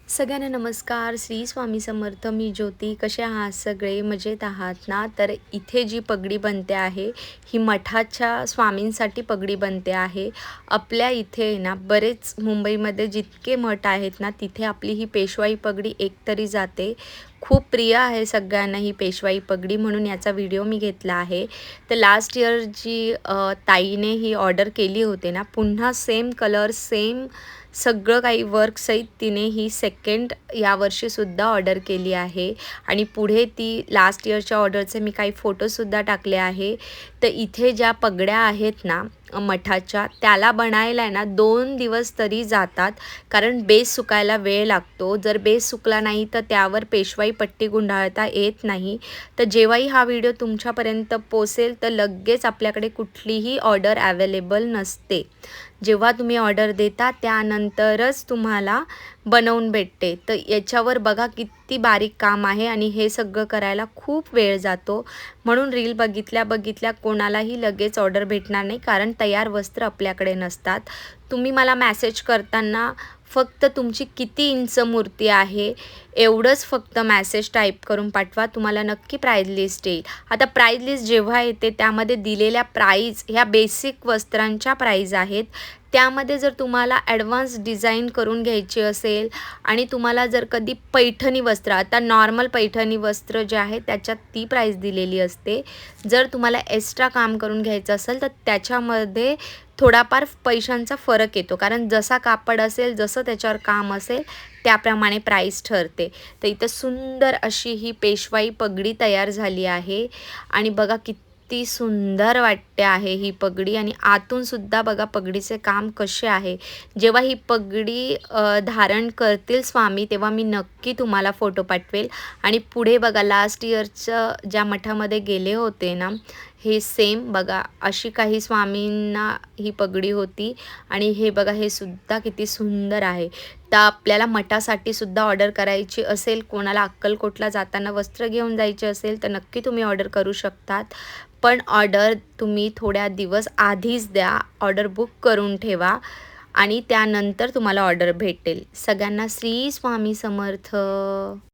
सगळ्यांना नमस्कार. श्री स्वामी समर्थ. मी ज्योती. कसे आहात सगळे? मजेत आहात ना? तर इथे जी पगडी बनते आहे ही मठाच्या स्वामींसाठी पगडी बनते आहे. आपल्या इथे ना बरेच मुंबईमध्ये जितके मठ आहेत ना तिथे आपली ही पेशवाई पगडी एकतरी जाते. खूप प्रिय आहे सगळ्यांना ही पेशवाई पगडी, म्हणून याचा व्हिडिओ मी घेतला आहे. तर लास्ट इयर जी ताईने ही ऑर्डर केली होती ना, पुन्हा सेम कलर सेम सगळं काही वर्कसहित तिने ही सेकंड यावर्षीसुद्धा ऑर्डर केली आहे. आणि पुढे ती लास्ट इयरच्या ऑर्डरचे मी काही फोटोसुद्धा टाकले आहे. तर इथे ज्या पगड्या आहेत ना मठाच्या, त्याला बनायला आहे ना 2 दिवस तरी जातात, कारण बेस सुकायला वेळ लागतो. जर बेस सुकला नाही तर त्यावर पेशवाई पट्टी गुंडाळता येत नाही. तर जेव्हाही हा व्हिडिओ तुमच्यापर्यंत पोहोचेल तर लगेच आपल्याकडे कुठलीही ऑर्डर अवेलेबल नसते. जेव्हा तुम्ही ऑर्डर देता त्यानंतरच तुम्हाला बनवून भेटते. तर याच्यावर बघा किती बारीक काम आहे आणि हे सगळं करायला खूप वेळ जातो. म्हणून रील बघितल्या बघितल्या कोणालाही लगेच ऑर्डर भेटणार नाही, कारण तयार वस्त्र आपल्याकडे नसतात. तुम्ही मला मेसेज करताना फक्त तुमची किती इंच मूर्ती आहे एवढंच फक्त मेसेज टाईप करून पाठवा. तुम्हाला नक्की प्राईज लिस्ट येईल. आता प्राईज लिस्ट जेव्हा येते त्यामध्ये दिलेल्या प्राईज ह्या बेसिक वस्त्रांच्या प्राईज आहेत. त्यामध्ये जर तुम्हाला ॲडव्हान्स डिझाईन करून घ्यायची असेल आणि तुम्हाला जर कधी पैठणी वस्त्र, आता नॉर्मल पैठणी वस्त्र जे आहे त्याच्यात ती प्राईस दिलेली असते. जर तुम्हाला एक्स्ट्रा काम करून घ्यायचं असेल तर त्याच्यामध्ये थोडाफार पैशांचा फरक येतो, कारण जसा कापड असेल, जसं त्याच्यावर काम असेल त्याप्रमाणे प्राईस ठरते. तर इथं सुंदर अशी ही पेशवाई पगडी तयार झाली आहे आणि बघा किती सुंदर वाटते आहे ही पगडी. आणि आतून सुद्धा बघा पगडीचे काम कसे आहे. जेव्हा ही पगडी धारण करतील स्वामी तेव्हा मी नक्की तुम्हाला फोटो पाठवेल. आणि पुढे बघा लास्ट इयरचं ज्या मठामध्ये गेले होते ना, हे सेम बघा अशी काही स्वामींना ही पगडी होती. आणि हे बघा हे सुद्धा किती सुंदर आहे. तर आपल्याला मठासाठी सुद्धा ऑर्डर करायची असेल, कोणाला अक्कलकोटला जाताना वस्त्र घेऊन जायचे असेल तर नक्की तुम्ही ऑर्डर करू शकतात. पण ऑर्डर तुम्ही थोड्या दिवस आधीच द्या. ऑर्डर बुक करून ठेवा आणि त्यानंतर तुम्हाला ऑर्डर भेटेल. सगळ्यांना श्री स्वामी समर्थ.